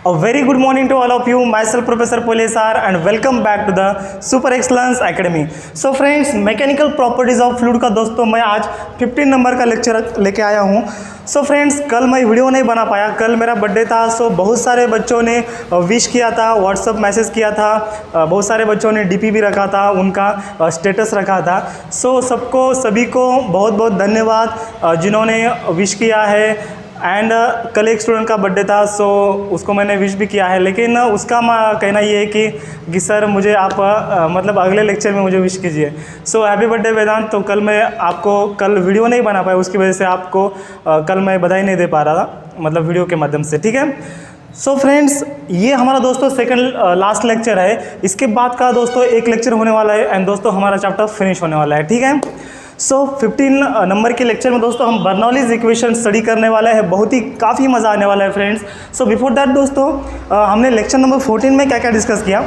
A very good morning to all of you. Myself Professor Polisar and welcome back to the Super Excellence Academy. So friends, mechanical properties of fluid का दोस्तों मैं आज 15 number का lecture लेके आया हूँ. So friends, कल मैं वीडियो नहीं बना पाया, कल मेरा बर्थडे था. सो बहुत सारे बच्चों ने विश किया था, व्हाट्सअप मैसेज किया था, बहुत सारे बच्चों ने डीपी भी रखा था, उनका स्टेटस रखा था. सो सभी को बहुत बहुत धन्यवाद जिन्होंने विश किया है. एंड कल एक स्टूडेंट का बर्थडे था, सो उसको मैंने विश भी किया है, लेकिन उसका कहना ये है कि सर मुझे आप मतलब अगले लेक्चर में मुझे विश कीजिए. सो हैप्पी बर्थडे वेदांत. तो कल मैं आपको कल वीडियो नहीं बना पाया, उसकी वजह से आपको कल मैं बधाई नहीं दे पा रहा था, मतलब वीडियो के माध्यम से. ठीक है. सो फ्रेंड्स, ये हमारा दोस्तों सेकंड लास्ट लेक्चर है. इसके बाद का दोस्तों एक लेक्चर होने वाला है एंड दोस्तों हमारा चैप्टर फिनिश होने वाला है. ठीक है. सो 15 नंबर के लेक्चर में दोस्तों हम बर्नौलीज इक्वेशन स्टडी करने वाले हैं. बहुत ही काफ़ी मज़ा आने वाला है फ्रेंड्स. सो बिफोर दैट दोस्तों हमने लेक्चर नंबर 14 में क्या क्या डिस्कस किया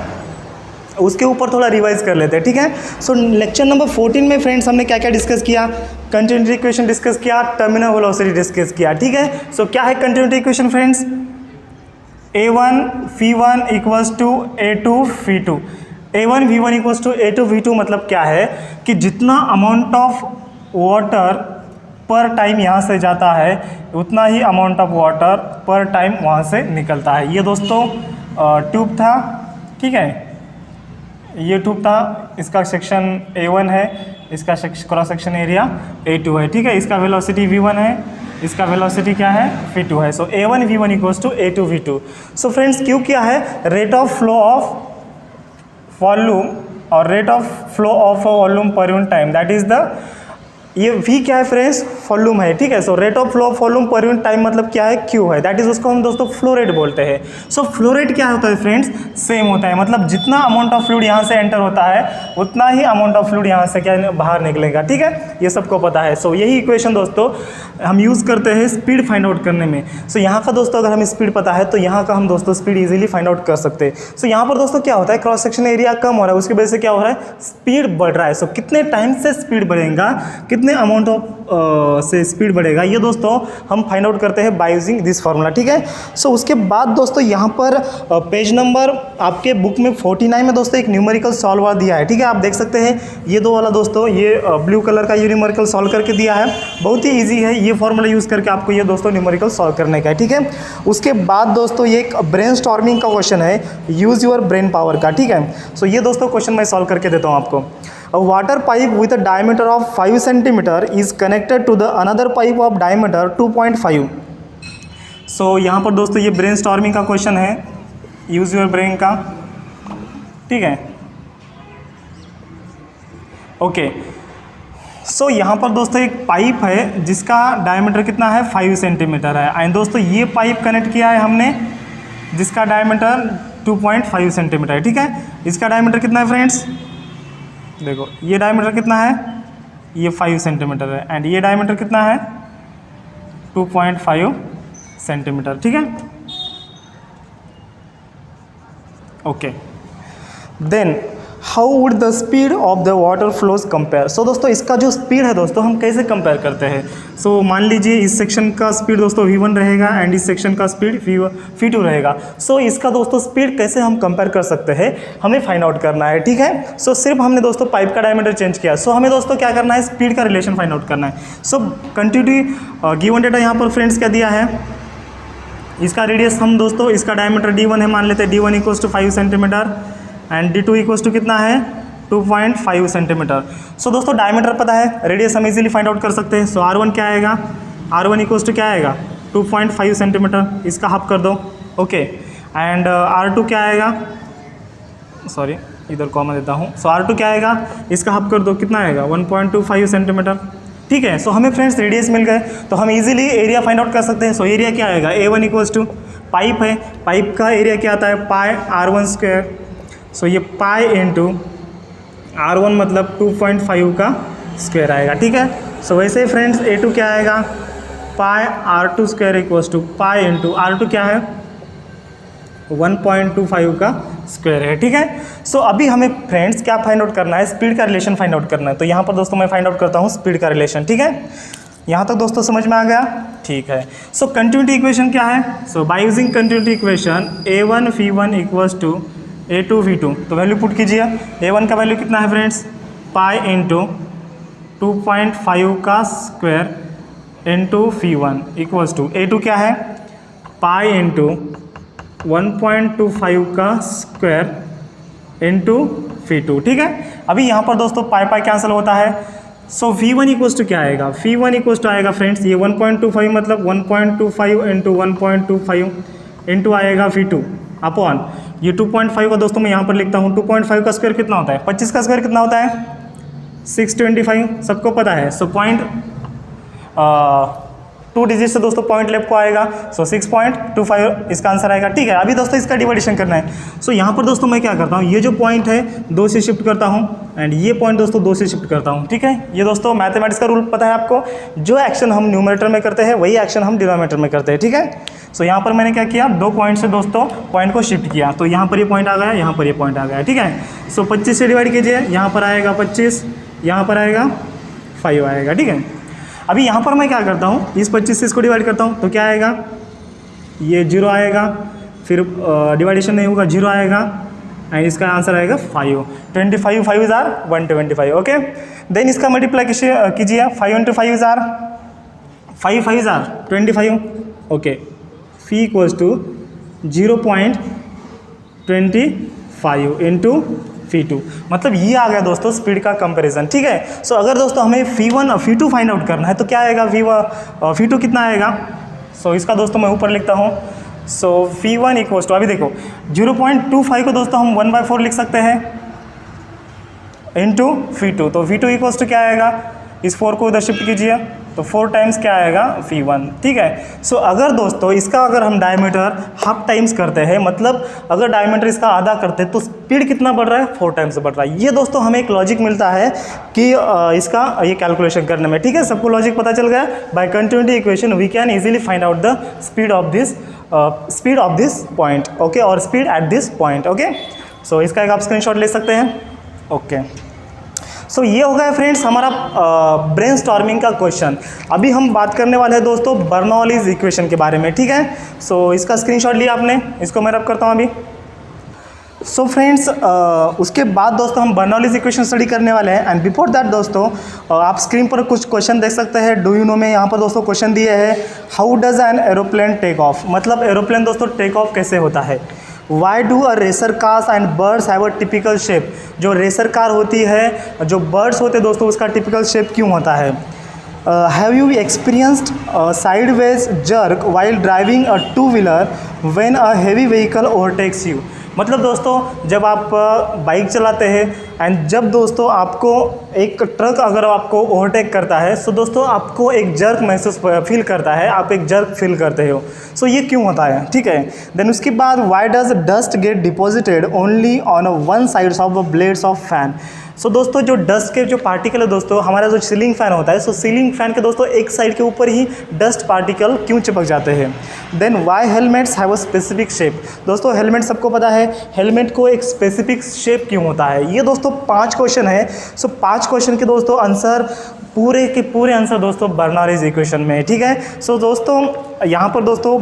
उसके ऊपर थोड़ा रिवाइज कर लेते हैं. ठीक है. सो लेक्चर नंबर 14 में फ्रेंड्स हमने क्या क्या डिस्कस किया. कंटिन्यूटी इक्वेशन डिस्कस किया, टर्मिनल वेलोसिटी डिस्कस किया. ठीक है. सो क्या है continuity equation friends? A1 V1 equals to A2 V2. A1 V1 equals to A2 V2 मतलब क्या है कि जितना amount of water per time यहाँ से जाता है उतना ही amount of water per time वहाँ से निकलता है. ये दोस्तों ट्यूब था. ठीक है. ये ट्यूब था, इसका सेक्शन A1 है, इसका क्रॉस सेक्शन एरिया A2 है. ठीक है. इसका वेलोसिटी V1 है, इसका वेलोसिटी क्या है? V2 है. So A1 V1 equals to A2 V2. So friends, क्यों क्या है? Rate of flow of volume और rate of flow of volume per unit time, that is the, ये V क्या है फ्रेंड्स? वॉल्यूम है. ठीक है. So rate of flow of volume per unit time मतलब क्या है? Q है. दैट इज उसको हम दोस्तों फ्लो रेट बोलते हैं. सो फ्लो रेट क्या होता है फ्रेंड्स? सेम होता है, मतलब जितना अमाउंट ऑफ फ्लूइड यहाँ से एंटर होता है उतना ही अमाउंट ऑफ फ्लूइड यहाँ से क्या बाहर निकलेगा. ठीक है. ये सबको पता है. सो यही इक्वेशन दोस्तों हम यूज़ करते हैं स्पीड फाइंड आउट करने में. सो यहाँ का दोस्तों अगर हमें स्पीड पता है तो यहाँ का हम दोस्तों स्पीड इजीली फाइंड आउट कर सकते हैं. सो यहाँ पर दोस्तों क्या होता है? क्रॉस सेक्शन एरिया कम हो रहा है, उसकी वजह से क्या हो रहा है? स्पीड बढ़ रहा है. सो कितने टाइम से स्पीड बढ़ेगा, कितने अमाउंट ऑफ से स्पीड बढ़ेगा, ये दोस्तों हम फाइंड आउट करते हैं बाय यूजिंग दिस फार्मूला. ठीक है. सो उसके बाद दोस्तों यहाँ पर पेज नंबर आपके बुक में 49 में दोस्तों एक न्यूमेरिकल सॉल्वर दिया है. ठीक है. आप देख सकते हैं ये दो वाला दोस्तों, ये ब्लू कलर का ये न्यूमेरिकल सॉल्व करके दिया है. बहुत ही ईजी है, ये फॉर्मूला यूज़ करके आपको ये दोस्तों न्यूमेरिकल सॉल्व करने का है. ठीक है. उसके बाद दोस्तों ये एक ब्रेन स्टॉर्मिंग का क्वेश्चन है, यूज़ योर ब्रेन पावर का. ठीक है. सो ये दोस्तों क्वेश्चन मैं सॉल्व करके देता हूँ आपको. A water pipe with a diameter of 5 cm is connected to the another pipe of diameter 2.5. So यहाँ पर दोस्तों ये ब्रेन स्टॉर्मिंग का क्वेश्चन है, यूज़ योर ब्रेन का. ठीक है. ओके. सो यहाँ पर दोस्तों एक पाइप है जिसका डायमीटर कितना है? 5 सेंटीमीटर है. एंड दोस्तों ये पाइप कनेक्ट किया है हमने जिसका डायमीटर 2.5 सेंटीमीटर है. ठीक है. इसका डायमीटर कितना है फ्रेंड्स? देखो ये डायमीटर कितना है? ये 5 सेंटीमीटर है. एंड ये डायमीटर कितना है? 2.5 सेंटीमीटर. ठीक है. Okay. Then how would the speed of the water flows compare. So दोस्तों इसका जो स्पीड है दोस्तों हम कैसे कंपेयर करते हैं? सो मान लीजिए इस सेक्शन का स्पीड दोस्तों V1 रहेगा एंड इस सेक्शन का स्पीड V2 रहेगा. सो इसका दोस्तों स्पीड कैसे हम कंपेयर कर सकते हैं, हमें फाइंड आउट करना है. ठीक है. सो सिर्फ हमने दोस्तों पाइप का डायमीटर चेंज किया. सो हमें दोस्तों क्या करना है? स्पीड का रिलेशन फाइंड आउट करना है. सो कंटिन्यूटी गिवन डेटा यहाँ पर फ्रेंड्स क्या दिया है? इसका रेडियस हम दोस्तों, इसका डायमीटर D1 है मान लेते हैं. D1 equals to 5 centimetre and D2 equals to कितना है? 2.5 सेंटीमीटर. सो दोस्तों डायमीटर पता है, रेडियस हम इजीली फाइंड आउट कर सकते हैं. सो R1 क्या आएगा? R1 इक्वल्स टू क्या आएगा? 2.5 सेंटीमीटर. इसका हाफ कर दो. ओके. एंड R2 क्या आएगा? सॉरी इधर कॉमा देता हूँ. सो R2 क्या आएगा? इसका हाफ कर दो. कितना आएगा? 1.25 सेंटीमीटर. ठीक है. सो हमें फ्रेंड्स रेडियस मिल गए तो हम इजीली एरिया फाइंड आउट कर सकते हैं. सो एरिया क्या आएगा? A1 इक्वल्स टू, पाइप है, पाइप का एरिया क्या आता है? पाई R1 स्क्वायर. सो ये पाई इंटू R1 मतलब 2.5 का स्क्वायर आएगा. ठीक है. सो वैसे ही फ्रेंड्स A2 क्या आएगा? Pi R2 square equals to pi into R2 क्या है? 1.25 का स्क्वायर है. ठीक है. सो अभी हमें फ्रेंड्स क्या फाइंड आउट करना है? स्पीड का रिलेशन फाइंड आउट करना है. तो यहाँ पर दोस्तों मैं फाइंड आउट करता हूँ स्पीड का रिलेशन. ठीक है. यहाँ तक दोस्तों समझ में आ गया? ठीक है। सो कंटिन्यूटी इक्वेशन क्या है? So by using continuity equation a1 v1 equals to a2 v2, तो वैल्यू पुट कीजिए। a1 का वैल्यू कितना है फ्रेंड्स? पाई इंटू 2.5 का square into v1 equals to a2 क्या है? पाई इंटू 1.25 का स्क्वायर इंटू v2। ठीक है। अभी यहाँ पर दोस्तों पाई पाई कैंसिल होता है। सो v1 इक्वल्स टू क्या आएगा? v1 इक्वल्स टू आएगा फ्रेंड्स, ये 1.25 मतलब 1.25 इंटू 1.25 इंटू आएगा v2 अपॉन ये 2.5 का दोस्तों मैं यहाँ पर लिखता हूँ। 2.5 का स्क्वायर कितना होता है? 25 का स्क्वायर कितना होता है? 625, सबको पता है। सो पॉइंट 2 डिजिट से दोस्तों पॉइंट लेफ्ट को आएगा। सो 6.25 इसका आंसर आएगा। ठीक है। अभी दोस्तों इसका डिवाइडेशन करना है। सो यहाँ पर दोस्तों मैं क्या करता हूँ, ये जो पॉइंट है 2 से शिफ्ट करता हूँ एंड ये पॉइंट दोस्तों 2 से शिफ्ट करता हूँ। ठीक है। ये दोस्तों मैथमेटिक्स का रूल पता है आपको, जो एक्शन हम न्यूमरेटर में करते हैं वही एक्शन हम डिनोमिनेटर में करते हैं। ठीक है। सो यहाँ पर मैंने क्या किया, 2 पॉइंट से दोस्तों पॉइंट को शिफ्ट किया, तो यहाँ पर ये पॉइंट आ गया, यहाँ पर ये पॉइंट आ गया। ठीक है। सो 25 से डिवाइड कीजिए, यहाँ पर आएगा 25, यहाँ पर आएगा 5 आएगा। ठीक है। अभी यहाँ पर मैं क्या करता हूँ, इस 25 से इसको डिवाइड करता हूँ, तो क्या आएगा, ये 0 आएगा, फिर डिवाइडेशन नहीं होगा, 0 आएगा एंड इसका आंसर आएगा 5। 25 5 इज आर 125। ओके। देन इसका मल्टीप्लाई कीजिए, 5 into 5 is are 5 5 is are 25। Okay. Phi equals to 0.25 into φ2, मतलब ये आ गया दोस्तों स्पीड का कंपैरिजन। ठीक है। सो अगर दोस्तों हमें φ1 और φ2 फाइंड आउट करना है तो क्या आएगा, φ2 कितना आएगा? सो इसका दोस्तों मैं ऊपर लिखता हूँ। सो φ1 इक्वल्स टू, अभी देखो 0.25 को दोस्तों हम 1/4 लिख सकते हैं इंटू φ2, तो φ2 इक्वल्स टू क्या आएगा, इस 4 को उधर शिफ्ट कीजिए तो 4 टाइम्स क्या आएगा, φ1। ठीक है। सो अगर दोस्तों इसका अगर हम डायमीटर हाफ टाइम्स करते हैं, मतलब अगर डायमीटर इसका आधा करते हैं तो स्पीड कितना बढ़ रहा है, 4 टाइम्स बढ़ रहा है। ये दोस्तों हमें एक लॉजिक मिलता है कि इसका ये कैलकुलेशन करने में। ठीक है। सबको लॉजिक पता चल गया। By continuity equation we can easily find out the speed of this point. Okay, और speed at this point. Okay. So इसका एक आप स्क्रीनशॉट ले सकते हैं। ओके। सो ये हो गया फ्रेंड्स हमारा ब्रेनस्टॉर्मिंग का क्वेश्चन। अभी हम बात करने वाले हैं दोस्तों बर्नौलीज इक्वेशन के बारे में। ठीक है। सो इसका स्क्रीनशॉट लिया आपने, इसको मैं रब करता हूँ अभी। सो फ्रेंड्स उसके बाद दोस्तों हम बर्नौलीज इक्वेशन स्टडी करने वाले हैं एंड बिफोर दैट दोस्तों आप स्क्रीन पर कुछ क्वेश्चन देख सकते हैं। डू यू नो में यहाँ पर दोस्तों क्वेश्चन दिए हैं, how does an aeroplane take off, मतलब एरोप्लेन दोस्तों टेक ऑफ कैसे होता है। Why do a racer cars and birds have a typical shape, जो रेसर कार होती है, जो बर्ड्स होते हैं दोस्तों उसका टिपिकल शेप क्यों होता है। Have you experienced sideways jerk while driving a two-wheeler when a heavy vehicle overtakes you, मतलब दोस्तों जब आप बाइक चलाते हैं एंड जब दोस्तों आपको एक ट्रक अगर आपको ओवरटेक करता है तो दोस्तों आपको एक जर्क महसूस फील करता है, आप एक जर्क फील करते हो। सो ये क्यों होता है। ठीक है। देन उसके बाद why does dust get deposited only on one sides of the blades of fan. So दोस्तों जो डस्ट के जो पार्टिकल है दोस्तों, हमारा जो सीलिंग फैन होता है, सो सीलिंग फैन के दोस्तों एक साइड के ऊपर ही डस्ट पार्टिकल क्यों चिपक जाते हैं। Then why helmets have a specific shape, दोस्तों हेलमेट सबको पता है, हेलमेट को एक स्पेसिफिक शेप क्यों होता है। ये दोस्तों 5 क्वेश्चन है। सो 5 क्वेश्चन के दोस्तों आंसर पूरे के पूरे आंसर दोस्तों बर्नौलीज इक्वेशन में है। ठीक है। सो दोस्तों यहाँ पर दोस्तों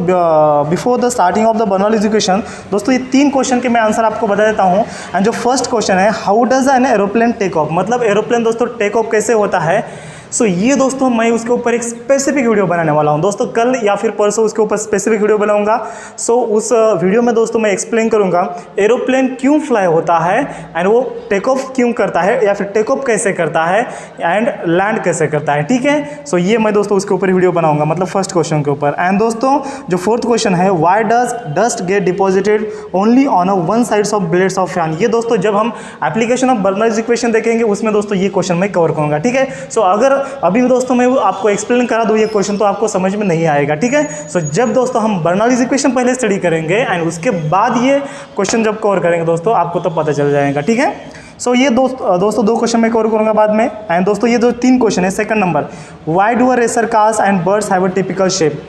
before the starting of the Bernoulli's equation दोस्तों ये 3 क्वेश्चन के मैं आंसर आपको बता देता हूँ। एंड जो फर्स्ट क्वेश्चन है, how does an aeroplane take off, मतलब एरोप्लेन दोस्तों टेक ऑफ कैसे होता है। सो ये दोस्तों मैं उसके ऊपर एक स्पेसिफिक वीडियो बनाने वाला हूँ दोस्तों, कल या फिर परसों उसके ऊपर स्पेसिफिक वीडियो बनाऊंगा। सो उस वीडियो में दोस्तों मैं एक्सप्लेन करूँगा एरोप्लेन क्यों फ्लाई होता है एंड वो टेक ऑफ क्यों करता है, या फिर टेक ऑफ कैसे करता है एंड लैंड कैसे करता है। ठीक है। सो ये मैं दोस्तों उसके ऊपर वीडियो बनाऊंगा, मतलब फर्स्ट क्वेश्चन के ऊपर। एंड दोस्तों जो फोर्थ क्वेश्चन है, Y does dust get deposited only on a one sides of blades of fan, ये दोस्तों जब हम एप्लीकेशन ऑफ बर्नौलीज इक्वेशन देखेंगे उसमें दोस्तों ये क्वेश्चन मैं कवर करूँगा। ठीक है। सो अगर अभी दोस्तों मैं आपको एक्सप्लेन करा दूँ ये क्वेश्चन तो आपको समझ में नहीं आएगा। ठीक है। सो जब दोस्तों हम बर्नौलीज इक्वेशन पहले स्टडी करेंगे एंड उसके बाद ये क्वेश्चन जब कवर करेंगे दोस्तों आपको तो पता चल जाएगा। ठीक है। सो ये दोस्तों 2 क्वेश्चन मैं कवर करूँगा बाद में। एंड दोस्तों ये जो 3 क्वेश्चन है, second number, Y do a racer cars and birds have a typical shape,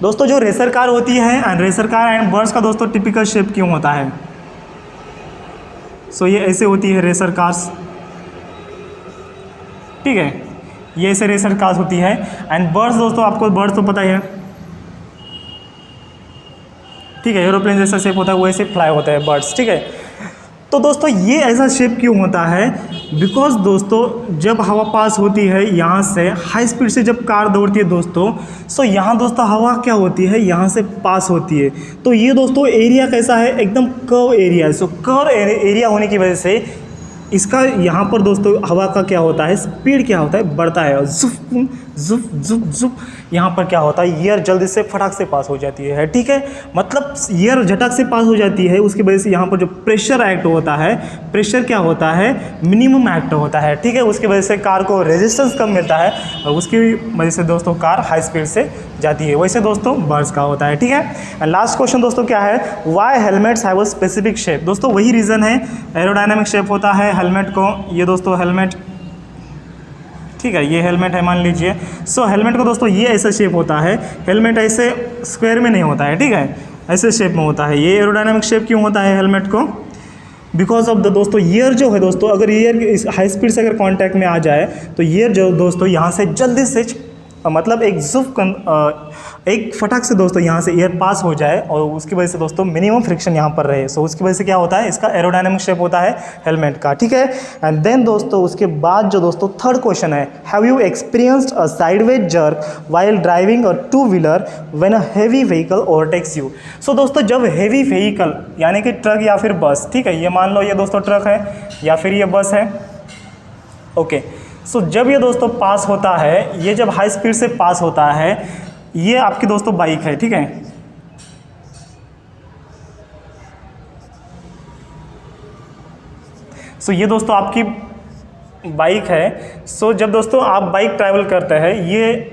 दोस्तों जो रेसर कार होती है and racer car and birds का दोस्तों टिपिकल शेप क्यों होता है। सो ये ऐसे होती है रेसर कार्स। ठीक है। ये ऐसे रेसर काज होती है। एंड बर्ड्स दोस्तों, आपको बर्ड्स तो पता ही है, ठीक है, एरोप्लेन जैसा शेप होता है, वो ऐसे फ्लाई होता है बर्ड्स, ठीक है। तो दोस्तों ये ऐसा शेप क्यों होता है? बिकॉज दोस्तों जब हवा पास होती है यहाँ से, हाई स्पीड से जब कार दौड़ती है दोस्तों, सो यहाँ दोस्तों हवा क्या होती है, यहाँ से पास होती है। तो ये दोस्तों एरिया कैसा है, एकदम कर्व एरिया है। सो कर्व एरिया होने की वजह से इसका यहाँ पर दोस्तों हवा का क्या होता है, स्पीड क्या होता है, बढ़ता है। और जुफ जुफ जुफ जुफ यहाँ पर क्या होता है, एयर जल्दी से फटाक से पास हो जाती है, ठीक है। मतलब एयर झटक से पास हो जाती है, उसकी वजह से यहाँ पर जो प्रेशर एक्ट होता है, प्रेशर क्या होता है, मिनिमम एक्ट होता है, ठीक है। उसकी वजह से कार को रेजिस्टेंस कम मिलता है और उसकी वजह से दोस्तों कार हाई स्पीड से जाती है। वैसे दोस्तों बर्ड्स का होता है, ठीक है। एंड लास्ट क्वेश्चन दोस्तों क्या है, why helmets have a specific shape? दोस्तों वही रीज़न है, एरोडायनामिक शेप होता है हेलमेट को। ये दोस्तों हेलमेट, ठीक है, ये हेलमेट है मान लीजिए। सो हेलमेट को दोस्तों ये ऐसा शेप होता है, हेलमेट ऐसे स्क्वायर में नहीं होता है, ठीक है, ऐसे शेप में होता है। ये एरोडायनामिक शेप क्यों होता है हेलमेट को? बिकॉज ऑफ द दोस्तों ईयर जो है दोस्तों, अगर ईयर हाई स्पीड से अगर कांटेक्ट में आ जाए तो ईयर जो दोस्तों यहाँ से जल्दी से मतलब एक फटाक से दोस्तों यहाँ से एयर पास हो जाए और उसकी वजह से दोस्तों मिनिमम फ्रिक्शन यहाँ पर रहे। सो उसकी वजह से क्या होता है, इसका एरोडायनामिक शेप होता है हेलमेट का, ठीक है। एंड देन दोस्तों उसके बाद जो दोस्तों थर्ड क्वेश्चन है, have you experienced a sideways jerk while driving a two wheeler when a heavy vehicle overtakes you? So दोस्तों जब हेवी व्हीकल यानी कि ट्रक या फिर बस, ठीक है, ये मान लो ये दोस्तों ट्रक है या फिर ये बस है, ओके। सो जब ये दोस्तों पास होता है, ये जब हाई स्पीड से पास होता है, ये आपकी दोस्तों बाइक है, ठीक है। सो ये दोस्तों आपकी बाइक है। सो जब दोस्तों आप बाइक ट्रैवल करते हैं, ये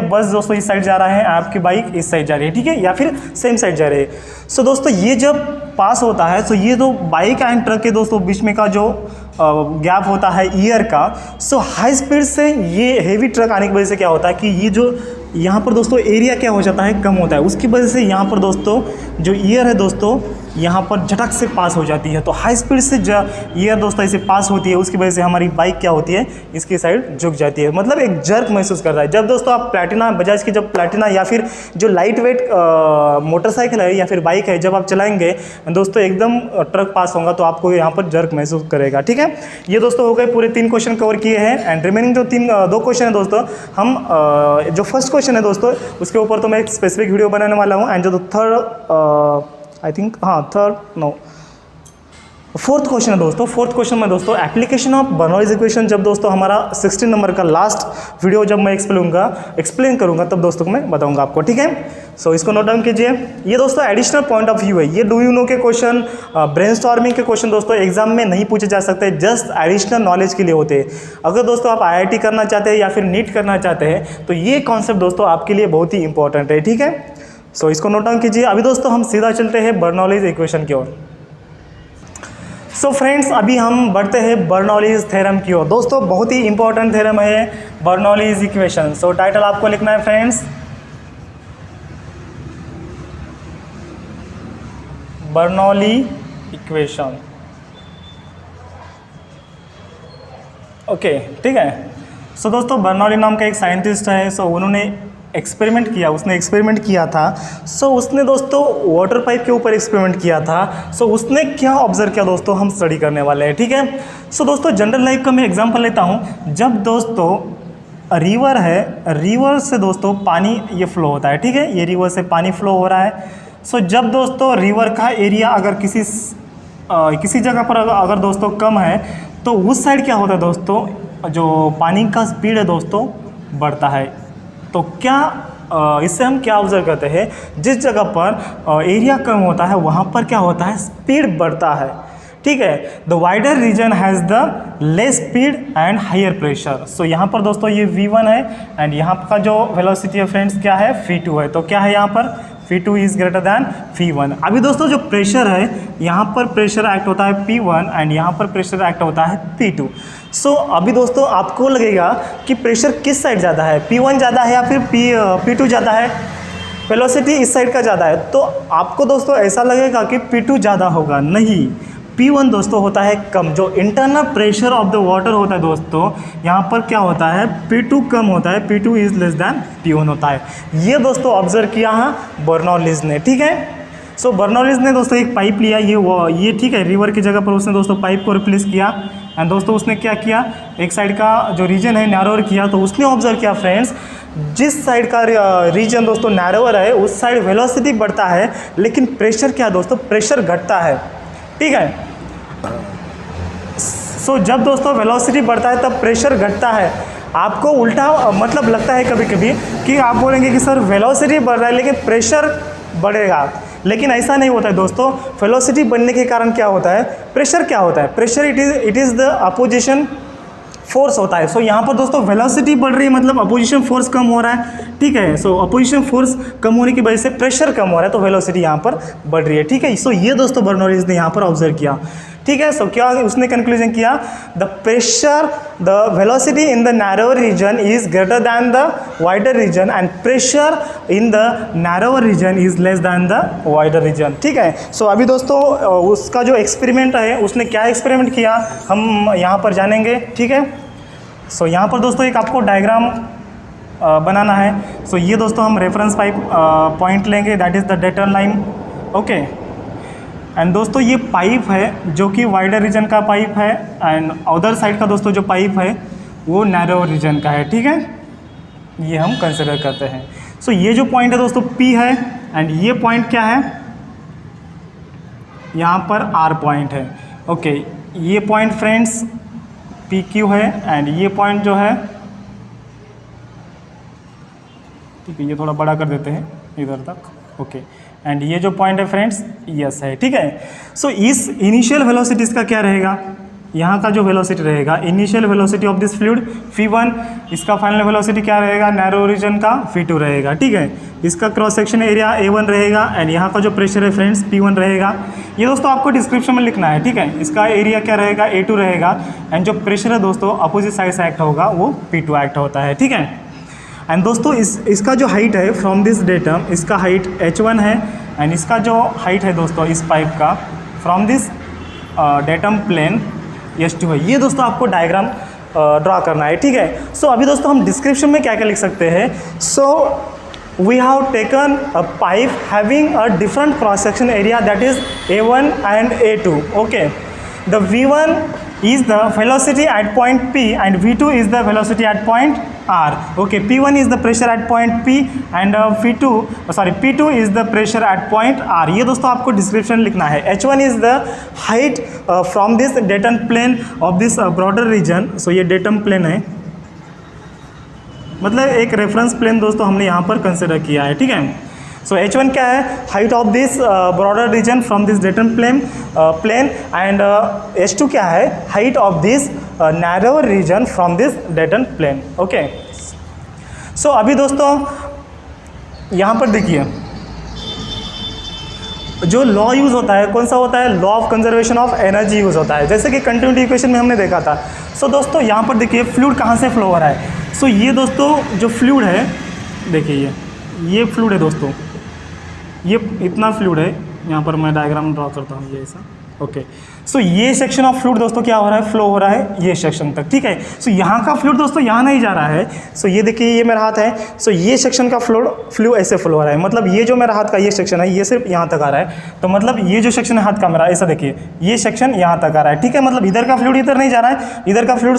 बस दोस्तों इस साइड जा रहा है, आपकी बाइक इस साइड जा रही है, ठीक है, या फिर सेम साइड जा रही है। सो दोस्तों ये जब पास होता है, सो ये तो बाइक एंड ट्रक के दोस्तों बीच में का जो गैप होता है ईयर का, सो हाई स्पीड से ये हेवी ट्रक आने की वजह से क्या होता है कि ये जो यहाँ पर दोस्तों एरिया क्या हो जाता है, कम होता है। उसकी वजह से यहाँ पर दोस्तों जो ईयर है दोस्तों यहाँ पर झटक से पास हो जाती है। तो हाई स्पीड से ईयर दोस्तों ऐसे पास होती है, उसकी वजह से हमारी बाइक क्या होती है, इसकी साइड झुक जाती है, मतलब एक जर्क महसूस करता है। जब दोस्तों आप प्लैटिना, बजाज की जब प्लैटिना या फिर जो लाइट वेट मोटरसाइकिल है या फिर बाइक है, जब आप चलाएंगे दोस्तों एकदम ट्रक पास होगा तो आपको यहाँ पर जर्क महसूस करेगा, ठीक है। ये दोस्तों हो गए, पूरे 3 क्वेश्चन कवर किए हैं। एंड रिमेनिंग जो 2 क्वेश्चन है दोस्तों, हम जो फर्स्ट क्वेश्चन है दोस्तों उसके ऊपर तो मैं एक स्पेसिफिक वीडियो बनाने वाला हूँ। एंड जो थर्ड आई थिंक, हाँ थर्ड नो फोर्थ क्वेश्चन है दोस्तों, फोर्थ क्वेश्चन में दोस्तों एप्लीकेशन ऑफ बर्नौलीज इक्वेशन, जब दोस्तों हमारा 16 नंबर का लास्ट वीडियो जब मैं एक्सप्लेन करूंगा तब दोस्तों मैं बताऊंगा आपको, ठीक है। सो इसको नोट डाउन कीजिए। ये दोस्तों एडिशनल पॉइंट ऑफ व्यू है, ये डू यू नो के क्वेश्चन, ब्रेनस्टॉर्मिंग के क्वेश्चन दोस्तों एग्जाम में नहीं पूछे जा सकते, जस्ट एडिशनल नॉलेज के लिए होते हैं। अगर दोस्तों आप IIT करना चाहते हैं या फिर नीट करना चाहते हैं तो ये कॉन्सेप्ट दोस्तों आपके लिए बहुत ही इंपॉर्टेंट है, ठीक है। सो इसको नोट डाउन कीजिए। अभी दोस्तों हम सीधा चलते हैं बर्नौलीज इक्वेशन की ओर। सो फ्रेंड्स अभी हम बढ़ते हैं बर्नौलीज थ्योरम की ओर। दोस्तों बहुत ही इंपॉर्टेंट थ्योरम है बर्नौलीज इक्वेशन। सो टाइटल आपको लिखना है फ्रेंड्स, बर्नौली इक्वेशन, ओके, ठीक है। सो दोस्तों बर्नौली नाम का एक साइंटिस्ट है। सो उन्होंने उसने एक्सपेरिमेंट किया था। सो उसने दोस्तों वाटर पाइप के ऊपर एक्सपेरिमेंट किया था। सो उसने क्या ऑब्जर्व किया दोस्तों, हम स्टडी करने वाले हैं, ठीक है। सो दोस्तों जनरल लाइफ का मैं एग्जांपल लेता हूँ। जब दोस्तों रिवर है, रिवर से दोस्तों पानी ये फ्लो होता है, ठीक है, ये रिवर से पानी फ्लो हो रहा है। सो जब दोस्तों रिवर का एरिया अगर किसी जगह पर अगर दोस्तों कम है तो उस साइड क्या होता है दोस्तों, जो पानी का स्पीड है दोस्तों बढ़ता है। तो क्या इससे हम क्या ऑब्जर्व करते हैं, जिस जगह पर एरिया कम होता है वहाँ पर क्या होता है, स्पीड बढ़ता है, ठीक है। The wider region has the less speed and higher pressure. So यहाँ पर दोस्तों ये V1 है एंड यहाँ का जो वेलोसिटी है फ्रेंड्स क्या है, V2 है। तो क्या है यहाँ पर, V2 is greater then V1। अभी दोस्तों जो प्रेशर है, यहाँ पर प्रेशर एक्ट होता है P1 एंड यहाँ पर प्रेशर एक्ट होता है P2। सो अभी दोस्तों आपको लगेगा कि प्रेशर किस साइड ज़्यादा है, P1 ज़्यादा है या फिर P2 ज़्यादा है, वेलोसिटी इस साइड का ज़्यादा है। तो आपको दोस्तों ऐसा लगेगा कि P2 ज़्यादा होगा, नहीं, P1 दोस्तों होता है कम, जो internal pressure of the water होता है दोस्तों, यहाँ पर क्या होता है, P2 कम होता है, P2 is less then P1 होता है। ये दोस्तों ऑब्जर्व किया है बर्नौलीज ने, ठीक है। सो बर्नौलीज ने दोस्तों एक पाइप लिया, ये ठीक है, रिवर की जगह पर उसने दोस्तों पाइप को रिप्लेस किया, एंड दोस्तों उसने क्या किया, एक साइड का जो रीजन है नैरोअर किया। तो उसने ऑब्जर्व किया फ्रेंड्स, जिस साइड का रीजन दोस्तों नैरोअर है उस साइड वेलोसिटी बढ़ता है, लेकिन प्रेशर क्या दोस्तों, प्रेशर घटता है, ठीक है। सो जब दोस्तों वेलोसिटी बढ़ता है तब प्रेशर घटता है। आपको उल्टा मतलब लगता है कभी कभी कि आप बोलेंगे कि सर वेलोसिटी बढ़ रहा है लेकिन प्रेशर बढ़ेगा, लेकिन ऐसा नहीं होता है दोस्तों। वेलोसिटी बढ़ने के कारण क्या होता है, प्रेशर क्या होता है, pressure it is the opposition force होता है। सो यहाँ पर दोस्तों वेलोसिटी बढ़ रही है मतलब अपोजिशन फोर्स कम हो रहा है, ठीक है। सो अपोजिशन फोर्स कम होने की वजह से प्रेशर कम हो रहा है, तो वेलोसिटी यहाँ पर बढ़ रही है, ठीक है। सो ये दोस्तों बर्नौलीज ने यहाँ पर ऑब्जर्व किया, ठीक है। सो क्या उसने कंक्लूजन किया, the pressure, the velocity in the narrower region is greater than the wider region, and pressure in the narrower region is less than the wider region, ठीक है। सो अभी दोस्तों उसका जो एक्सपेरिमेंट है, उसने क्या एक्सपेरिमेंट किया हम यहाँ पर जानेंगे, ठीक है। सो यहाँ पर दोस्तों एक आपको डायग्राम बनाना है। सो ये दोस्तों हम रेफरेंस पाइप पॉइंट लेंगे, that is the डेटन line, okay. And दोस्तों ये पाइप है जो कि वाइडर रीजन का पाइप है, एंड अदर साइड का दोस्तों जो पाइप है वो नैरो रीजन का है, ठीक है। ये हम कंसिडर करते हैं। सो ये जो पॉइंट है दोस्तों P है, एंड ये पॉइंट क्या है, यहाँ पर R पॉइंट है, ओके। ये पॉइंट फ्रेंड्स PQ है, एंड ये पॉइंट जो है, ठीक है, ये थोड़ा बड़ा कर देते हैं इधर तक, ओके। एंड ये जो पॉइंट है फ्रेंड्स यस है, ठीक है। सो इस इनिशियल वेलोसिटीज़ का क्या रहेगा, यहाँ का जो वेलोसिटी रहेगा, initial velocity of this fluid V1, इसका फाइनल वेलोसिटी क्या रहेगा, नैरो रीजन का V2 रहेगा, ठीक है। इसका क्रॉस सेक्शन एरिया A1 रहेगा, एंड यहाँ का जो प्रेशर है फ्रेंड्स P1 रहेगा। ये दोस्तों आपको डिस्क्रिप्शन में लिखना है, ठीक है। इसका एरिया क्या रहेगा, A2 रहेगा, एंड जो प्रेशर है दोस्तों अपोजिट साइड से एक्ट होगा वो P2 एक्ट होता है, ठीक है। एंड दोस्तों इसका जो हाइट है फ्रॉम दिस डेटम, इसका हाइट H1 है, एंड इसका जो हाइट है दोस्तों इस पाइप का from this datum plane H2 है। ये दोस्तों आपको डायग्राम ड्रा करना है, ठीक है। सो अभी दोस्तों हम डिस्क्रिप्शन में क्या क्या लिख सकते हैं। सो we have taken a pipe having a different cross section area, that is A1 and A2, okay. The V1 is the velocity at point P and V2 is the velocity at point R, okay. P1 is the pressure at point P and P2 is the pressure at point R. ये दोस्तों आपको description लिखना है। H1 is the height from this datum plane of this broader region. So ये datum plane है, मतलब एक reference plane दोस्तों हमने यहाँ पर कंसिडर किया है, ठीक है। सो H1 क्या है, height of this broader region from this datum plane, and H2 क्या है, height of this narrower region from this datum plane, okay. So अभी दोस्तों यहाँ पर देखिए जो लॉ यूज़ होता है कौन सा होता है, law of conservation of energy use होता है, जैसे कि कंटिन्यूटी इक्वेशन में हमने देखा था। सो दोस्तों यहाँ पर देखिए फ्लूइड कहाँ से फ्लो हो रहा है। सो ये दोस्तों जो फ्लूइड है, देखिए ये फ्लूइड है दोस्तों, ये इतना फ्लूइड है, यहाँ पर मैं डायग्राम ड्रॉ करता हूँ ये ऐसा, ओके। सो ये सेक्शन ऑफ फ्लूइड दोस्तों क्या हो रहा है, फ्लो हो रहा है ये सेक्शन तक, ठीक है। सो यहाँ का फ्लूइड दोस्तों यहाँ नहीं जा रहा है। सो ये देखिए ये मेरा हाथ है, सो ये सेक्शन का फ्लूइड ऐसे फ्लो हो रहा है, मतलब ये जो मेरा हाथ का ये सेक्शन है ये सिर्फ यहाँ तक आ रहा है, तो मतलब ये जो सेक्शन है हाथ का मेरा, ऐसा देखिए ये सेक्शन यहाँ तक आ रहा है, ठीक है। मतलब इधर का फ्लूइड इधर नहीं जा रहा है, इधर का फ्लूइड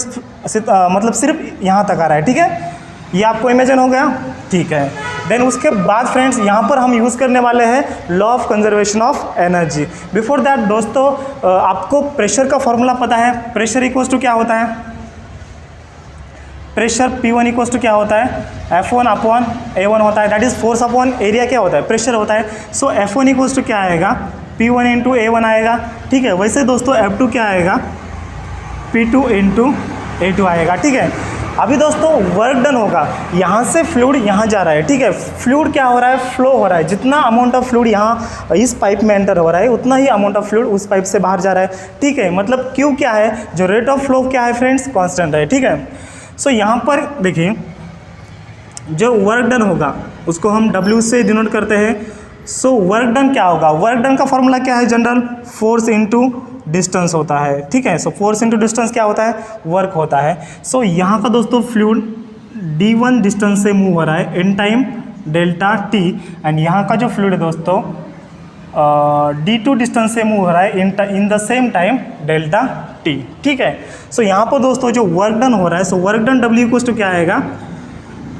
मतलब सिर्फ यहाँ तक आ रहा है, ठीक है। ये आपको इमेजिन हो गया, ठीक है। देन उसके बाद फ्रेंड्स यहाँ पर हम यूज़ करने वाले हैं law of conservation of energy. Before that दोस्तों आपको प्रेशर का फॉर्मूला पता है, प्रेशर इक्वल्स टू क्या होता है, प्रेशर P1 इक्वल्स टू क्या होता है, F1 अपॉन A1 होता है, that is force upon area क्या होता है, प्रेशर होता है। सो F1 इक्वल्स टू क्या आएगा, P1 इंटू A1 आएगा, ठीक है। वैसे दोस्तों F2 क्या आएगा, P2 इंटू A2 आएगा, ठीक है। अभी दोस्तों वर्क डन होगा, यहाँ से फ्लूइड यहाँ जा रहा है, ठीक है। फ्लूइड क्या हो रहा है, फ्लो हो रहा है, जितना अमाउंट ऑफ फ्लूइड यहाँ इस पाइप में एंटर हो रहा है उतना ही अमाउंट ऑफ फ्लूइड उस पाइप से बाहर जा रहा है, ठीक है। मतलब क्यों क्या है, जो रेट ऑफ फ्लो क्या है फ्रेंड्स, कांस्टेंट है, ठीक है। सो यहाँ पर देखिए जो वर्क डन होगा उसको हम W से डिनोट करते हैं। सो वर्क डन क्या होगा, वर्क डन का फॉर्मूला क्या है, जनरल फोर्स इंटू डिस्टेंस होता है, ठीक है। सो फोर्स इंटू डिस्टेंस क्या होता है, वर्क होता है। सो यहाँ का दोस्तों फ्लूइड d1 डिस्टेंस से मूव हो रहा है in time delta t, and यहाँ का जो फ्लूइड है दोस्तों d2 डिस्टेंस से मूव हो रहा है in the same time delta t, ठीक है। सो यहाँ पर दोस्तों जो वर्क डन हो रहा है, so work done W equals to क्या आएगा,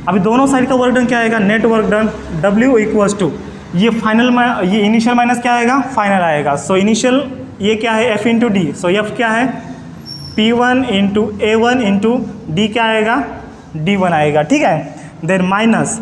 अभी दोनों साइड का वर्क डन क्या आएगा, net work done W equals to ये फाइनल में ये इनिशियल माइनस क्या आएगा, फाइनल आएगा। सो इनिशियल ये क्या है F इंटू डी, सो F क्या है P1 into A1 into D क्या आएगा, D1 आएगा, ठीक है। Then minus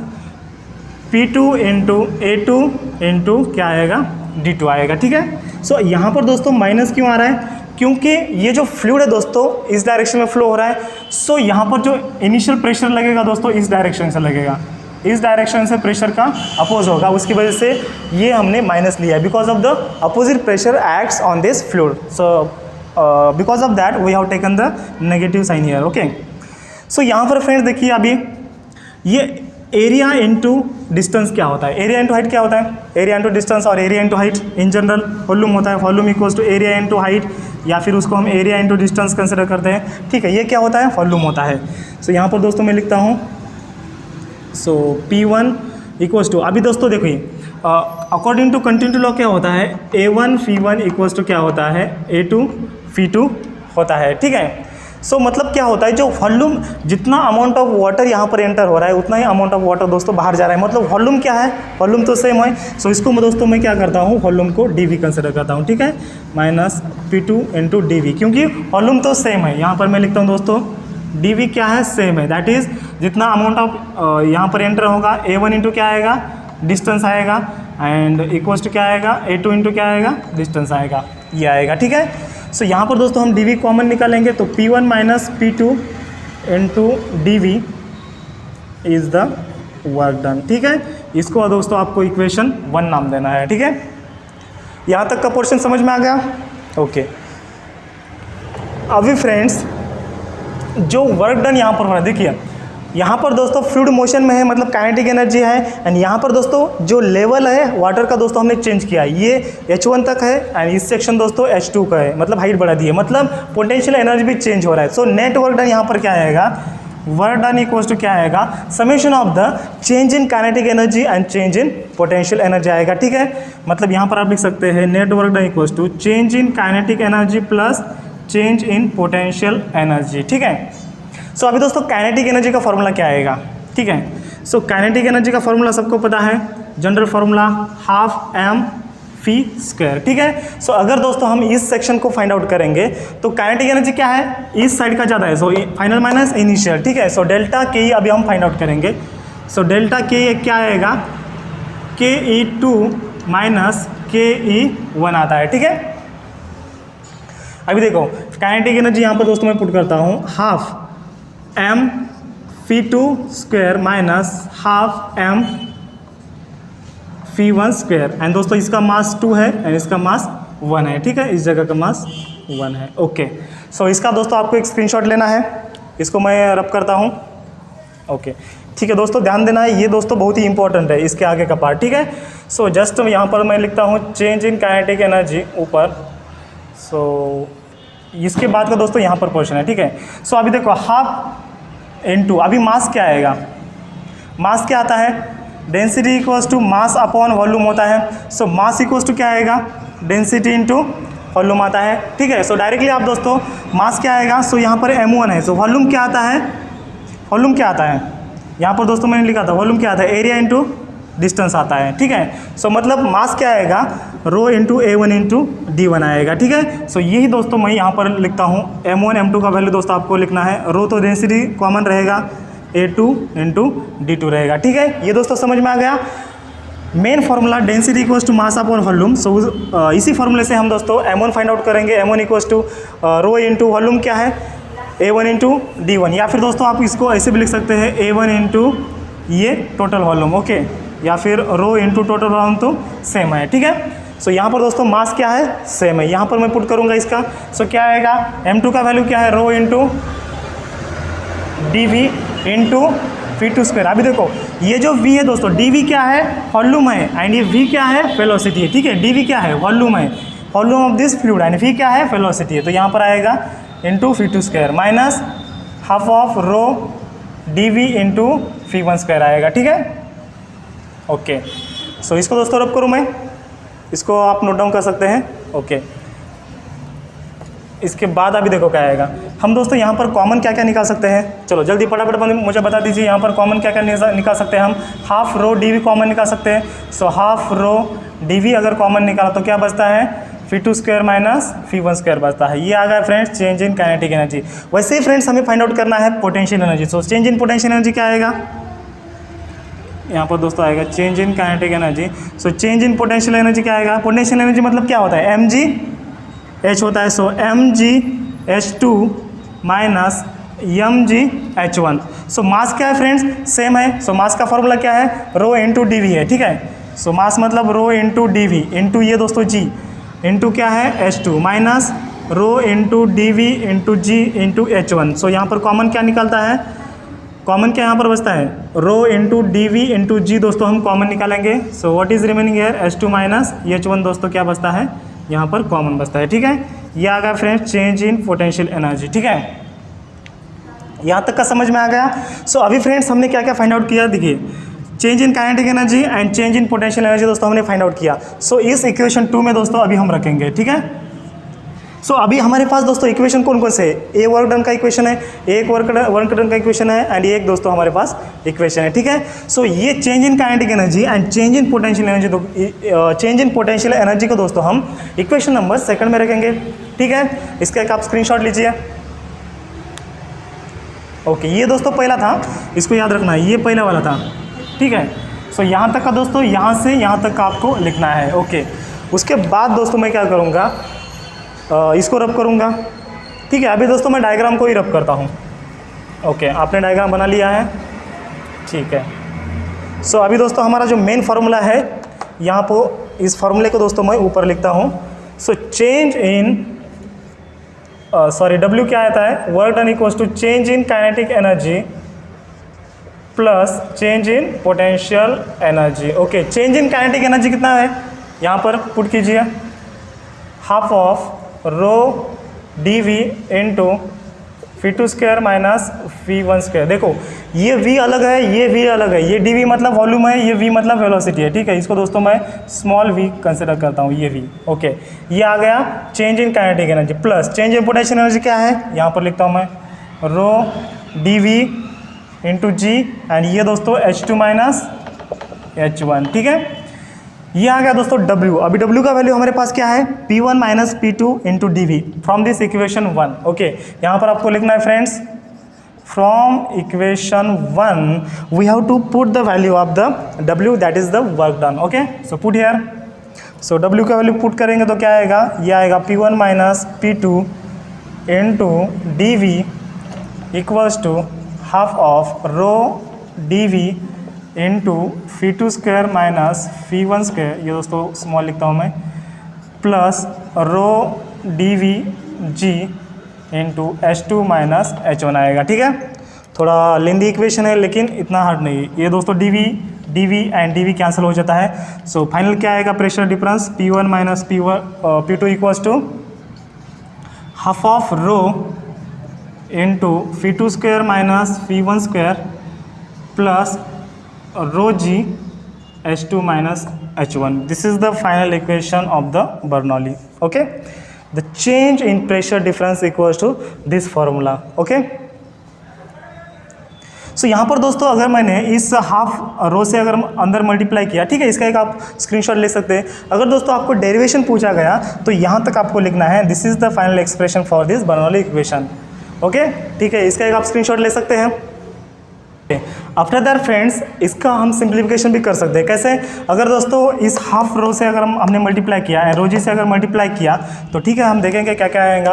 P2 into A2 into क्या आएगा, D2 आएगा, ठीक है। सो यहाँ पर दोस्तों माइनस क्यों आ रहा है, क्योंकि ये जो फ्लूइड है दोस्तों इस डायरेक्शन में फ्लो हो रहा है। सो यहाँ पर जो इनिशियल प्रेशर लगेगा दोस्तों इस डायरेक्शन से लगेगा, इस डायरेक्शन से प्रेशर का अपोज होगा, उसकी वजह से ये हमने माइनस लिया है, because of the opposite pressure acts on this fluid. So because of that we have taken the negative sign here, okay. So यहाँ पर फ्रेंड्स देखिए अभी ये एरिया इंटू डिस्टेंस क्या होता है, एरिया इंटू हाइट क्या होता है, एरिया इंटू डिस्टेंस और area into height in general volume होता है, volume equals to area into height, या फिर उसको हम एरिया इंटू डिस्टेंस कंसिडर करते हैं, ठीक है। ये क्या होता है, वॉल्यूम होता है। सो यहाँ पर दोस्तों मैं लिखता हूँ, सो P1 इक्वल्स टू, अभी दोस्तों देखिए अकॉर्डिंग टू कंटिन्यूटी लॉ क्या होता है, A1 P1 इक्वल्स टू क्या होता है, A2 P2 होता है, ठीक है। सो मतलब क्या होता है, जो वॉल्यूम जितना अमाउंट ऑफ वाटर यहाँ पर एंटर हो रहा है उतना ही अमाउंट ऑफ वाटर दोस्तों बाहर जा रहा है, मतलब वॉल्यूम क्या है, वॉल्यूम तो सेम है। सो इसको मैं दोस्तों मैं क्या करता हूँ, वॉल्यूम को dV कंसिडर करता हूँ, ठीक है, माइनस P2 इंटू dV, क्योंकि वॉल्यूम तो सेम है। यहाँ पर मैं लिखता हूँ दोस्तों dV क्या है, सेम है, दैट इज़ जितना अमाउंट ऑफ यहाँ पर एंटर होगा A1 इंटू क्या आएगा, डिस्टेंस आएगा, एंड इक्वल्स टू क्या आएगा, A2 इंटू क्या आएगा, डिस्टेंस आएगा, ये आएगा, ठीक है। सो यहाँ पर दोस्तों हम dV कॉमन निकालेंगे, तो P1 minus P2 into dV is the work done, ठीक है। इसको दोस्तों आपको इक्वेशन 1 नाम देना है, ठीक है। यहाँ तक का पोर्शन समझ में आ गया, ओके। अभी फ्रेंड्स जो वर्क डन यहाँ पर हो रहा है, देखिए यहाँ पर दोस्तों फ्लूइड मोशन में है, मतलब काइनेटिक एनर्जी है, एंड यहाँ पर दोस्तों जो लेवल है वाटर का दोस्तों हमने चेंज किया, ये H1 तक है, एंड इस सेक्शन दोस्तों H2 का है, मतलब हाइट बढ़ा दी है, मतलब पोटेंशियल एनर्जी भी चेंज हो रहा है। सो नेट वर्क डन यहाँ पर क्या आएगा, वर्क डन इक्वल्स टू क्या आएगा, summation of the change in kinetic energy and change in potential energy आएगा, ठीक है। मतलब यहाँ पर आप लिख सकते हैं net work done equals to change in kinetic energy plus change in potential energy, ठीक है। सो अभी दोस्तों काइनेटिक एनर्जी का फॉर्मूला क्या आएगा, ठीक है। सो काइनेटिक एनर्जी का फॉर्मूला सबको पता है, जनरल फार्मूला हाफ mv², ठीक है। सो अगर दोस्तों हम इस सेक्शन को फाइंड आउट करेंगे तो काइनेटिक एनर्जी क्या है, इस साइड का ज़्यादा है, सो फाइनल माइनस इनिशियल, ठीक है। सो डेल्टा के अभी हम फाइंड आउट करेंगे। सो डेल्टा के क्या आएगा, ke2 माइनस ke1 आता है, ठीक है। अभी देखो काइनेटिक एनर्जी यहाँ पर दोस्तों मैं पुट करता हूँ, half mv2² minus half mv1², and दोस्तों इसका मास 2 है एंड इसका मास 1 है, ठीक है, इस जगह का मास 1 है, ओके। सो इसका दोस्तों आपको एक स्क्रीनशॉट लेना है, इसको मैं रब करता हूँ, ओके, ठीक है। दोस्तों ध्यान देना है, ये दोस्तों बहुत ही इंपॉर्टेंट है, इसके आगे का पार्ट, ठीक है। सो जस्ट यहाँ पर मैं लिखता हूँ चेंज इन काइनेटिक एनर्जी ऊपर, सो इसके बाद का दोस्तों यहाँ पर पोर्शन है, ठीक है। सो अभी देखो हाफ इनटू, अभी मास क्या आएगा, मास क्या आता है, density equals to mass upon volume होता है। सो मास इक्वल्स टू क्या आएगा, डेंसिटी इनटू वॉल्यूम आता है, ठीक है। सो डायरेक्टली आप दोस्तों मास क्या आएगा, सो यहाँ पर m1 है, सो वॉल्यूम क्या आता है, वॉल्यूम क्या आता है, यहाँ पर दोस्तों मैंने लिखा था वॉल्यूम क्या आता है, एरिया इंटू डिस्टेंस आता है, ठीक है। सो मतलब मास क्या आएगा, rho into A1 into D1 आएगा, ठीक है। सो यही दोस्तों मैं यहाँ पर लिखता हूँ, M1 M2 का वैल्यू दोस्तों आपको लिखना है, रो तो डेंसिटी कॉमन रहेगा, A2 इंटू D2 रहेगा, ठीक है। ये दोस्तों समझ में आ गया। Main formula density equals to mass upon volume, so इसी फार्मूले से हम दोस्तों M1 फाइंड आउट करेंगे, M1 equals to rho into volume क्या है, A1 इंटू D1, या फिर दोस्तों आप इसको ऐसे भी लिख सकते हैं A1 इंटू ये टोटल वॉल्यूम, ओके, या फिर रो इंटू टोटल वॉल्यूम तो सेम है, ठीक है। सो यहाँ पर दोस्तों मास क्या है, सेम है, यहाँ पर मैं पुट करूँगा इसका, सो क्या आएगा, M2 का वैल्यू क्या है, rho into dV into v2²। अभी देखो ये जो v है दोस्तों, dV क्या है, वॉल्यूम है, एंड ये v क्या है, वेलोसिटी है, ठीक है। dV क्या है, वॉल्यूम है, volume of this fluid and v क्या है, वेलोसिटी है, तो यहाँ पर आएगा into v2² minus half of rho dv into v1² आएगा, ठीक है। ओके, सो इसको दोस्तों रब करूँ मैं, इसको आप नोट डाउन कर सकते हैं। ओके, इसके बाद अभी देखो क्या आएगा। हम दोस्तों यहाँ पर कॉमन क्या क्या निकाल सकते हैं, चलो जल्दी फटाफट मुझे बता दीजिए। यहाँ पर कॉमन क्या क्या निकाल सकते हैं हम, half rho d v common निकाल सकते हैं। So half rho d v अगर कॉमन निकाला तो क्या बचता है, v2² माइनस v1² बचता है। ये आ गया friends change in kinetic energy. वैसे ही फ्रेंड्स हमें फाइंड आउट करना है potential energy. So change in potential energy क्या आएगा, यहाँ पर दोस्तों आएगा change in kinetic energy. So change in potential energy क्या आएगा, पोटेंशियल एनर्जी मतलब क्या होता है, mgh होता है। सो mgh2 माइनस mgh1। सो मास क्या है फ्रेंड्स, सेम है। सो मास का फॉर्मूला क्या है, रो इंटू डी वी है, ठीक है। सो मास मतलब rho into d v into ये दोस्तों g इंटू क्या है h2 minus rho into d v into g into h1। So यहाँ पर कॉमन क्या निकलता है, कॉमन क्या यहाँ पर बचता है, रो इंटू डी वी इंटू जी दोस्तों हम कॉमन निकालेंगे। So what is remaining here, h2 minus h1 दोस्तों क्या बचता है, यहाँ पर कॉमन बचता है, ठीक है। ये आ गया friends change in potential energy, ठीक है। यहाँ तक का समझ में आ गया। सो अभी फ्रेंड्स हमने क्या क्या फाइंड आउट किया, देखिए change in kinetic energy and change in potential energy दोस्तों हमने फाइंड आउट किया। सो इस इक्वेशन 2 में दोस्तों अभी हम रखेंगे, ठीक है। सो अभी हमारे पास दोस्तों इक्वेशन कौन कौन से है, ए वर्क डन का इक्वेशन है, एक वर्क डन का इक्वेशन है एंड एक दोस्तों हमारे पास इक्वेशन है, ठीक है। सो ये change in kinetic energy and change in potential energy, change in potential energy को दोस्तों हम इक्वेशन नंबर 2 में रखेंगे, ठीक है। इसका एक आप स्क्रीनशॉट लीजिए। ओके, ये दोस्तों पहला था, इसको याद रखना है, ये पहला वाला था, ठीक है। सो यहाँ तक का दोस्तों, यहाँ से यहाँ तक का आपको लिखना है। ओके, उसके बाद दोस्तों मैं क्या करूँगा, इसको रब करूँगा, ठीक है। अभी दोस्तों मैं डायग्राम को ही रब करता हूँ। ओके, आपने डायग्राम बना लिया है, ठीक है। सो अभी दोस्तों हमारा जो मेन फार्मूला है, यहाँ पर इस फार्मूले को दोस्तों मैं ऊपर लिखता हूँ। सो चेंज इन W क्या आता है, work done equals to change in kinetic energy plus change in potential energy. Okay, change in kinetic energy कितना है, यहाँ पर पुट कीजिए, half of rho d v into v2² minus v1²। देखो ये v अलग है, ये v अलग है, ये dv मतलब वॉल्यूम है, ये v मतलब वेलोसिटी है, ठीक है। इसको दोस्तों मैं स्मॉल v कंसिडर करता हूँ, ये v। ओके, ये आ गया change in kinetic energy plus change in potential energy क्या है, यहाँ पर लिखता हूँ मैं रो dv इंटू जी एंड ये दोस्तों h2 माइनस h1, ठीक है। ये आ गया दोस्तों W। अभी W का वैल्यू हमारे पास क्या है, P1 minus P2 into d v from this equation 1। Okay, यहाँ पर आपको लिखना है friends, from equation 1 we have to put the value of the W that is the work done. Okay, so put here. So W का value put करेंगे तो क्या आएगा, ये आएगा P1 minus P2 into d v equals to half of rho d v into v2² minus v1², ये दोस्तों small लिखता हूँ मैं, plus row d we ji into h2 minus h1 आएगा, ठीक है। थोड़ा लेंदी इक्वेशन है लेकिन इतना हार्ड नहीं। ये दोस्तों d v and d v cancel हो जाता है। सो फाइनल क्या आएगा, pressure difference P1 minus P2 equals to half of rho into v2² minus v1² plus rho g h2 minus h1। This is the final equation of the Bernoulli. Okay, the change in pressure difference equals to this formula. Okay, so यहाँ पर दोस्तों अगर मैंने इस half rho से अगर अंदर multiply किया, ठीक है, इसका एक आप स्क्रीनशॉट ले सकते हैं। अगर दोस्तों आपको डेरिवेशन पूछा गया तो यहाँ तक आपको लिखना है, this is the final expression for this Bernoulli equation. Okay, ठीक है, इसका एक आप स्क्रीनशॉट ले सकते हैं। आफ्टर दैट फ्रेंड्स, इसका हम सिंप्लीफिकेशन भी कर सकते हैं। कैसे, अगर दोस्तों इस हाफ रो से अगर हमने मल्टीप्लाई किया है, रो जी से अगर मल्टीप्लाई किया तो ठीक है, हम देखेंगे क्या क्या आएगा।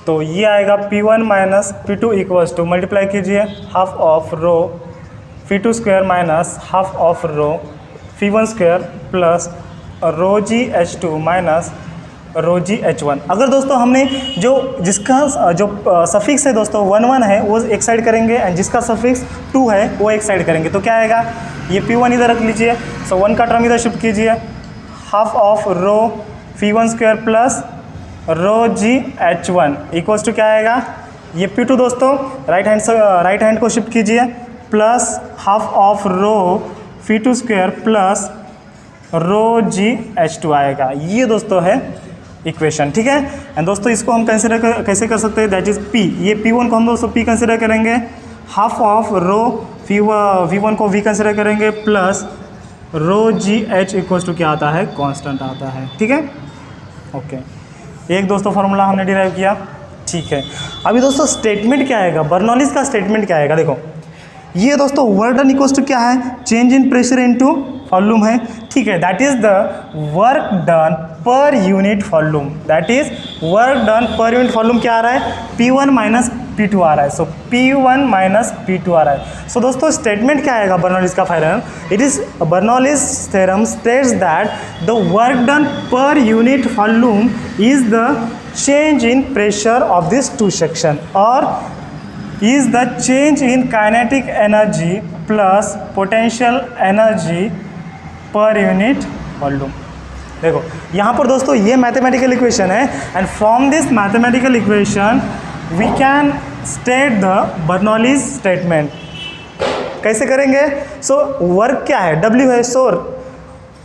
तो ये आएगा P1 minus P2 equals to, multiply कीजिए, half of rho v2² minus half of rho v1² plus rho g h2 minus rho g h1। अगर दोस्तों हमने जिसका सफिक्स है दोस्तों 1 है वो एक साइड करेंगे एंड जिसका सफिक्स 2 है वो एक साइड करेंगे, तो क्या आएगा, ये P1 इधर रख लीजिए। सो 1 का टर्म इधर शिफ्ट कीजिए, half of rho P1 square plus rho g H1 equals to क्या आएगा, ये P2 दोस्तों राइट हैंड को शिफ्ट कीजिए, plus half of rho P2 square plus rho g H2 आएगा। ये दोस्तों है इक्वेशन, ठीक है। एंड दोस्तों इसको हम कैसे कर सकते हैं, दैट इज P, ये P1 को हम दोस्तों P कंसिडर करेंगे, हाफ ऑफ रो V1 को V कंसिडर करेंगे, plus rho g H equals to क्या आता है, कांस्टेंट आता है, ठीक है। ओके, एक दोस्तों फार्मूला हमने डिराइव किया, ठीक है। अभी दोस्तों स्टेटमेंट क्या आएगा, बर्नौलीज का स्टेटमेंट क्या आएगा, देखो ये दोस्तों वर्क डन इक्वल्स टू क्या है, change in pressure into volume है, ठीक है। That is the work done per unit volume, that is work done per unit volume क्या आ रहा है, P1 माइनस P2 आ रहा है, सो P1 माइनस P2 आ रहा है। सो दोस्तों स्टेटमेंट क्या आएगा बर्नौलीज का final, it is Bernoulli's theorem states that the work done per unit volume is the change in pressure of this two section और is the change in kinetic energy plus potential energy per unit volume। देखो यहाँ पर दोस्तों ये mathematical equation है and from this mathematical equation we can state the Bernoulli's statement. कैसे करेंगे, so work क्या है, W है, सो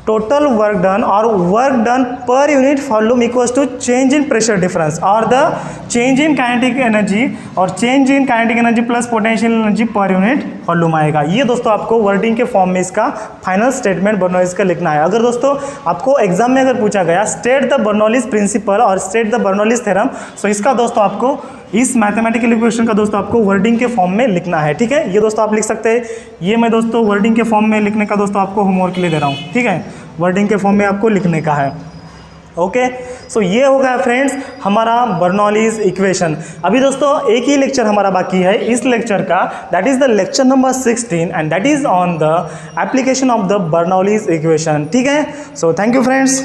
टोटल वर्क डन और work done per unit volume equals to change in pressure difference और the change in kinetic energy और change in kinetic energy plus potential energy per unit volume आएगा। ये दोस्तों आपको wording के form में इसका फाइनल स्टेटमेंट बर्नौलीज का लिखना है। अगर दोस्तों आपको एग्जाम में अगर पूछा गया स्टेट द बर्नौलीज प्रिंसिपल और स्टेट द बर्नौलीज थ्योरम, सो इसका दोस्तों आपको इस मैथमेटिकल इक्वेशन का दोस्तों आपको वर्डिंग के फॉर्म में लिखना है, ठीक है। ये दोस्तों आप लिख सकते हैं, ये मैं दोस्तों वर्डिंग के फॉर्म में लिखने का दोस्तों आपको होमवर्क के लिए दे रहा हूँ, ठीक है। वर्डिंग के फॉर्म में आपको लिखने का है, ओके। सो ये हो गया फ्रेंड्स हमारा बर्नौलीज इक्वेशन। अभी दोस्तों एक ही लेक्चर हमारा बाकी है इस लेक्चर का, that is the lecture number 16 and that is on the application of the Bernoulli's equation, ठीक है। So thank you friends.